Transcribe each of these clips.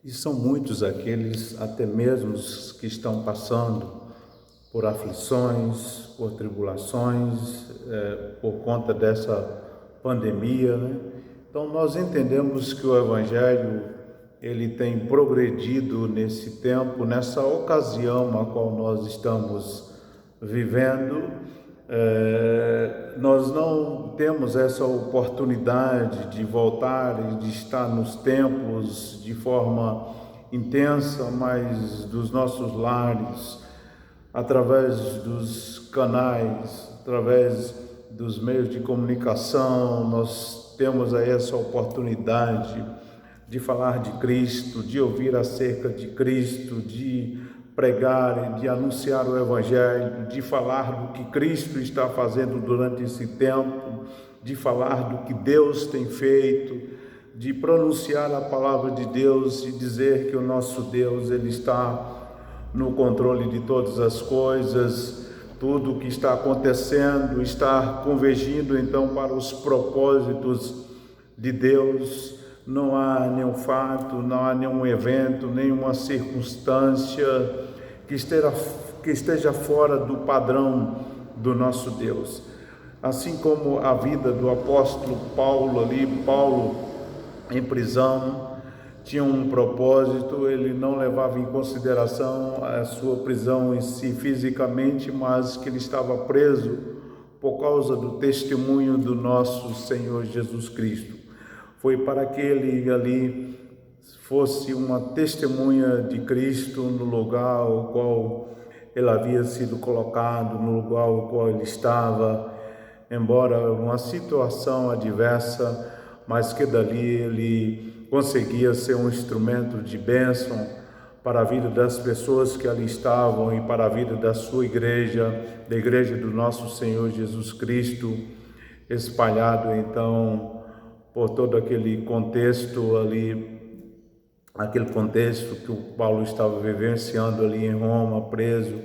E são muitos aqueles, até mesmo os que estão passando por aflições, por tribulações, por conta dessa pandemia, né? Então nós entendemos que o Evangelho ele tem progredido nesse tempo, nessa ocasião a qual nós estamos vivendo. Nós não temos essa oportunidade de voltar e de estar nos templos de forma intensa, mas dos nossos lares, através dos canais, através dos meios de comunicação, nós temos aí essa oportunidade de falar de Cristo, de ouvir acerca de Cristo, de pregar e de anunciar o Evangelho, de falar do que Cristo está fazendo durante esse tempo, de falar do que Deus tem feito, de pronunciar a palavra de Deus e dizer que o nosso Deus ele está no controle de todas as coisas, tudo o que está acontecendo está convergindo então para os propósitos de Deus. Não há nenhum fato, não há nenhum evento, nenhuma circunstância que esteja fora do padrão do nosso Deus. Assim como a vida do apóstolo Paulo em prisão, tinha um propósito, ele não levava em consideração a sua prisão em si fisicamente, mas que ele estava preso por causa do testemunho do nosso Senhor Jesus Cristo. Foi para que ele ali fosse uma testemunha de Cristo no lugar ao qual ele havia sido colocado, no lugar ao qual ele estava, embora uma situação adversa, mas que dali ele conseguia ser um instrumento de bênção para a vida das pessoas que ali estavam e para a vida da sua igreja, da igreja do nosso Senhor Jesus Cristo, espalhado então por todo aquele contexto ali, aquele contexto que o Paulo estava vivenciando ali em Roma, preso,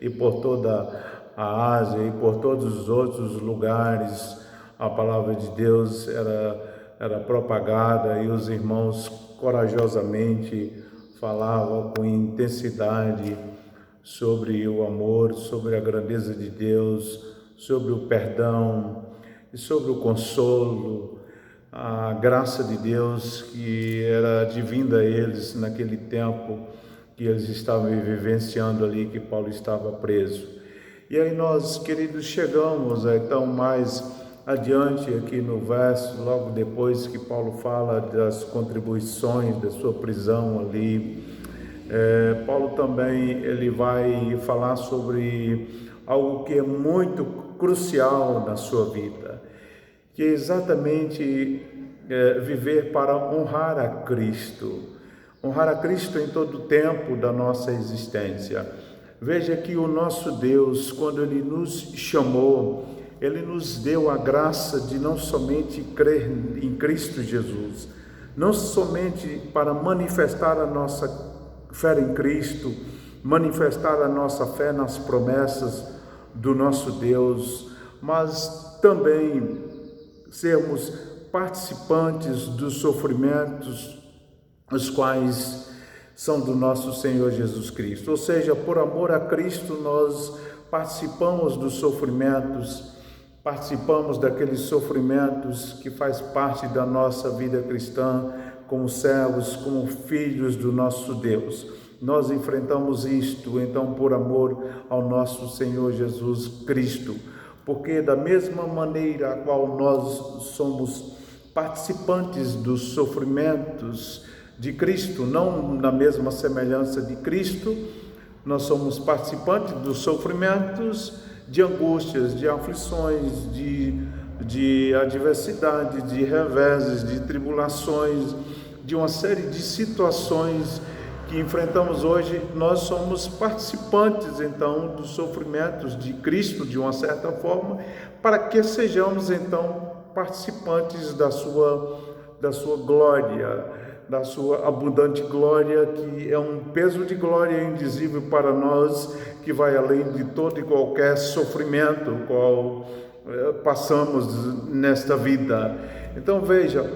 e por toda a Ásia e por todos os outros lugares, a palavra de Deus era propagada e os irmãos corajosamente falavam com intensidade sobre o amor, sobre a grandeza de Deus, sobre o perdão e sobre o consolo, a graça de Deus que era advinda a eles naquele tempo que eles estavam vivenciando ali, que Paulo estava preso. E aí nós, queridos, chegamos então mais adiante aqui no verso, logo depois que Paulo fala das contribuições da sua prisão ali, Paulo também ele vai falar sobre algo que é muito crucial na sua vida, que é exatamente viver para honrar a Cristo em todo o tempo da nossa existência. Veja que o nosso Deus, quando Ele nos chamou, Ele nos deu a graça de não somente crer em Cristo Jesus, não somente para manifestar a nossa fé em Cristo, manifestar a nossa fé nas promessas do nosso Deus, mas também sermos participantes dos sofrimentos, os quais são do nosso Senhor Jesus Cristo. Ou seja, por amor a Cristo, nós participamos dos sofrimentos, participamos daqueles sofrimentos que faz parte da nossa vida cristã, como servos, como filhos do nosso Deus. Nós enfrentamos isto, então, por amor ao nosso Senhor Jesus Cristo, porque da mesma maneira a qual nós somos participantes dos sofrimentos de Cristo, não na mesma semelhança de Cristo, nós somos participantes dos sofrimentos, de angústias, de aflições, de adversidade, de reveses, de tribulações, de uma série de situações que enfrentamos hoje. Nós somos participantes então dos sofrimentos de Cristo de uma certa forma, para que sejamos então participantes da sua glória, da sua abundante glória, que é um peso de glória indizível para nós, que vai além de todo e qualquer sofrimento qual passamos nesta vida. Então veja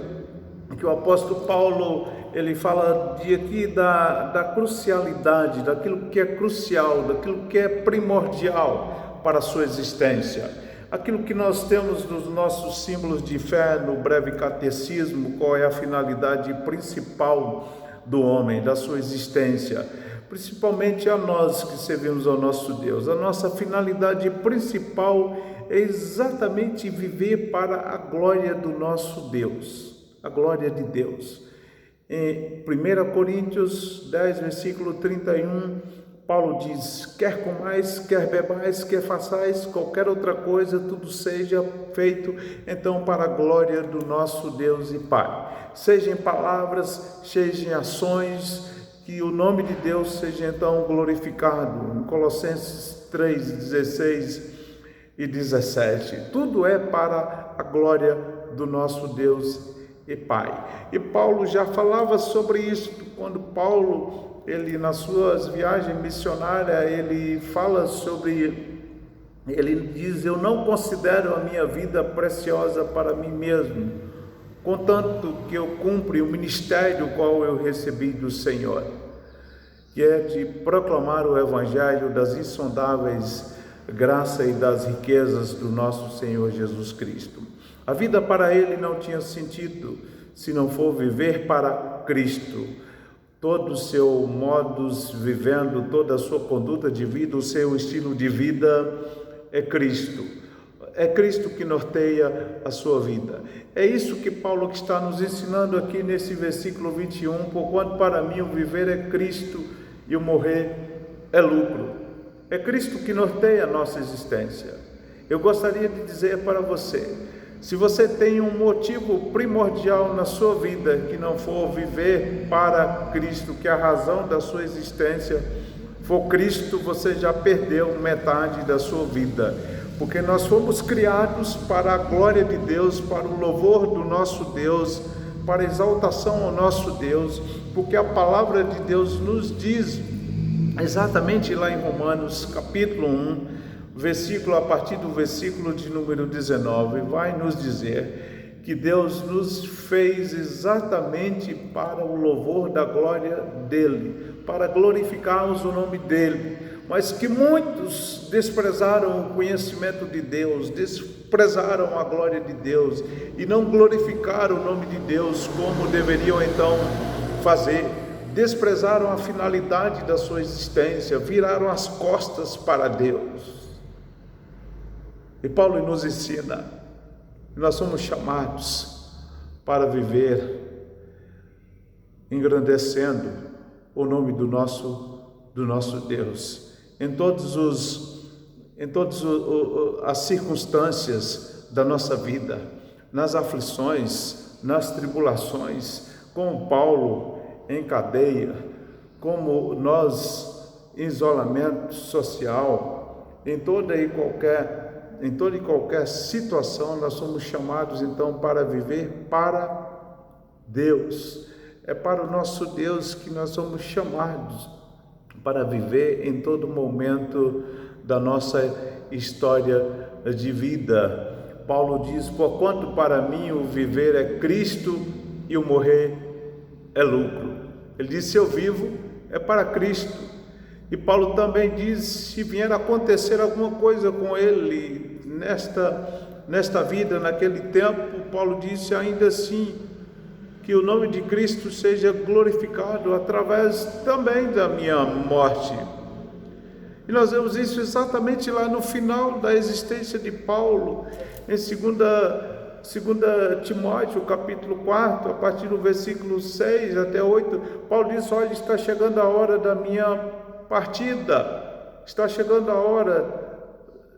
que o apóstolo Paulo ele fala aqui da crucialidade, daquilo que é crucial, daquilo que é primordial para a sua existência. Aquilo que nós temos nos nossos símbolos de fé, no breve catecismo, qual é a finalidade principal do homem, da sua existência, principalmente a nós que servimos ao nosso Deus. A nossa finalidade principal é exatamente viver para a glória do nosso Deus, a glória de Deus. Em 1 Coríntios 10, versículo 31, Paulo diz: quer comais, quer bebais, quer façais qualquer outra coisa, tudo seja feito então para a glória do nosso Deus e Pai. Seja em palavras, seja em ações, que o nome de Deus seja então glorificado. Em Colossenses 3, 16 e 17. Tudo é para a glória do nosso Deus e Pai. E Paulo já falava sobre isso quando Paulo, ele nas suas viagens missionárias, ele fala sobre, ele diz: eu não considero a minha vida preciosa para mim mesmo, contanto que eu cumpre o ministério qual eu recebi do Senhor, que é de proclamar o evangelho das insondáveis graças e das riquezas do nosso Senhor Jesus Cristo. A vida para ele não tinha sentido se não for viver para Cristo. Todo o seu modus vivendo, toda a sua conduta de vida, o seu estilo de vida é Cristo. É Cristo que norteia a sua vida. É isso que Paulo está nos ensinando aqui nesse versículo 21. Porquanto para mim o viver é Cristo e o morrer é lucro. É Cristo que norteia a nossa existência. Eu gostaria de dizer para você: se você tem um motivo primordial na sua vida que não for viver para Cristo, que a razão da sua existência for Cristo, você já perdeu metade da sua vida. Porque nós fomos criados para a glória de Deus, para o louvor do nosso Deus, para a exaltação ao nosso Deus, porque a palavra de Deus nos diz, exatamente lá em Romanos capítulo 1, versículo, a partir do versículo de número 19, vai nos dizer que Deus nos fez exatamente para o louvor da glória dele, para glorificarmos o nome dele, mas que muitos desprezaram o conhecimento de Deus, desprezaram a glória de Deus e não glorificaram o nome de Deus como deveriam então fazer. Desprezaram a finalidade da sua existência, viraram as costas para Deus. E Paulo nos ensina, nós somos chamados para viver engrandecendo o nome do nosso Deus, em todas as circunstâncias da nossa vida, nas aflições, nas tribulações, como Paulo em cadeia, como nós em isolamento social, em toda e qualquer situação, nós somos chamados então para viver para Deus. É para o nosso Deus que nós somos chamados para viver em todo momento da nossa história de vida. Paulo diz: porquanto para mim o viver é Cristo e o morrer é lucro. Ele diz: se eu vivo é para Cristo. E Paulo também diz: se vier a acontecer alguma coisa com ele nesta vida, naquele tempo, Paulo disse: ainda assim, que o nome de Cristo seja glorificado através também da minha morte. E nós vemos isso exatamente lá no final da existência de Paulo, em 2 Timóteo, capítulo 4, a partir do versículo 6 até 8, Paulo diz: olha, está chegando a hora da minha partida, está chegando a hora.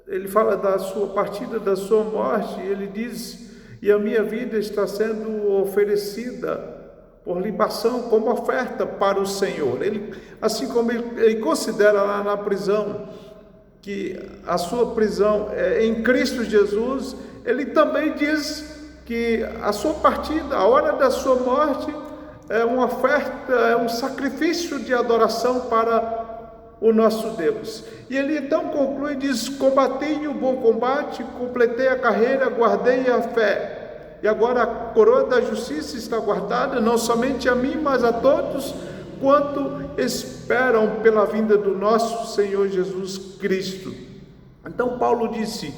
Ele fala da sua partida, da sua morte, ele diz: e a minha vida está sendo oferecida por libação como oferta para o Senhor. Ele, assim como ele considera lá na prisão que a sua prisão é em Cristo Jesus, ele também diz que a sua partida, a hora da sua morte, é uma oferta, é um sacrifício de adoração para o nosso Deus. E ele então conclui e diz: combati o bom combate, completei a carreira, guardei a fé. E agora a coroa da justiça está guardada não somente a mim, mas a todos quanto esperam pela vinda do nosso Senhor Jesus Cristo. Então Paulo disse,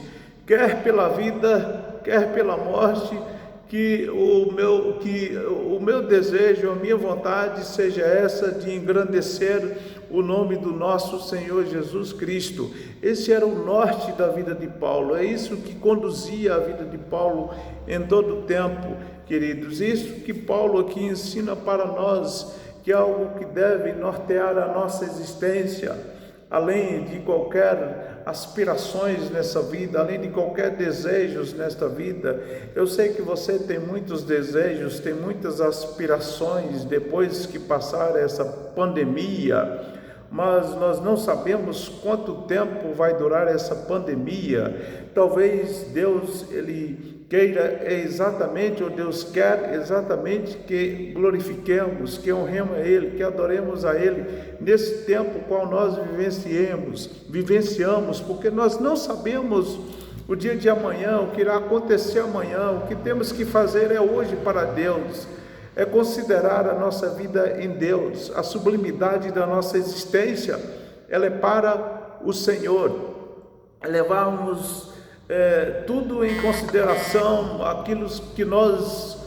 quer pela vida, quer pela morte, que o meu desejo, a minha vontade seja essa de engrandecer o nome do nosso Senhor Jesus Cristo. Esse era o norte da vida de Paulo, é isso que conduzia a vida de Paulo em todo o tempo, queridos. Isso que Paulo aqui ensina para nós, que é algo que deve nortear a nossa existência, além de qualquer aspirações nessa vida, além de qualquer desejos nesta vida. Eu sei que você tem muitos desejos, tem muitas aspirações depois que passar essa pandemia, mas nós não sabemos quanto tempo vai durar essa pandemia. Talvez Deus, Ele queira exatamente, ou Deus quer exatamente que glorifiquemos, que honremos a Ele, que adoremos a Ele nesse tempo qual nós vivenciamos, porque nós não sabemos o dia de amanhã, o que irá acontecer amanhã. O que temos que fazer é hoje para Deus, é considerar a nossa vida em Deus, a sublimidade da nossa existência, ela é para o Senhor, levarmos tudo em consideração, aquilo que nós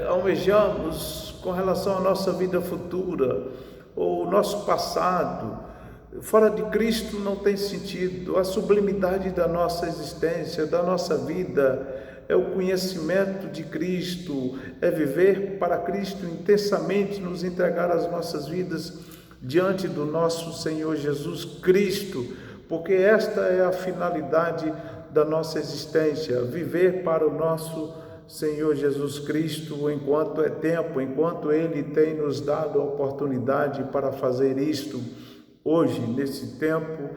almejamos com relação à nossa vida futura, ou o nosso passado. Fora de Cristo não tem sentido. A sublimidade da nossa existência, da nossa vida, é o conhecimento de Cristo, é viver para Cristo intensamente, nos entregar as nossas vidas diante do nosso Senhor Jesus Cristo, porque esta é a finalidade da nossa existência, viver para o nosso Senhor Jesus Cristo enquanto é tempo, enquanto Ele tem nos dado a oportunidade para fazer isto hoje, nesse tempo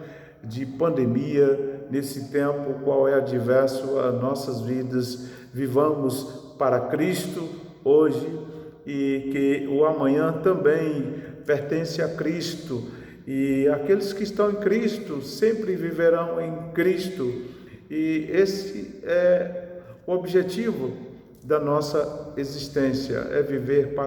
de pandemia, nesse tempo qual é adverso às nossas vidas. Vivamos para Cristo hoje, e que o amanhã também pertence a Cristo, e aqueles que estão em Cristo sempre viverão em Cristo, e esse é o objetivo da nossa existência, é viver para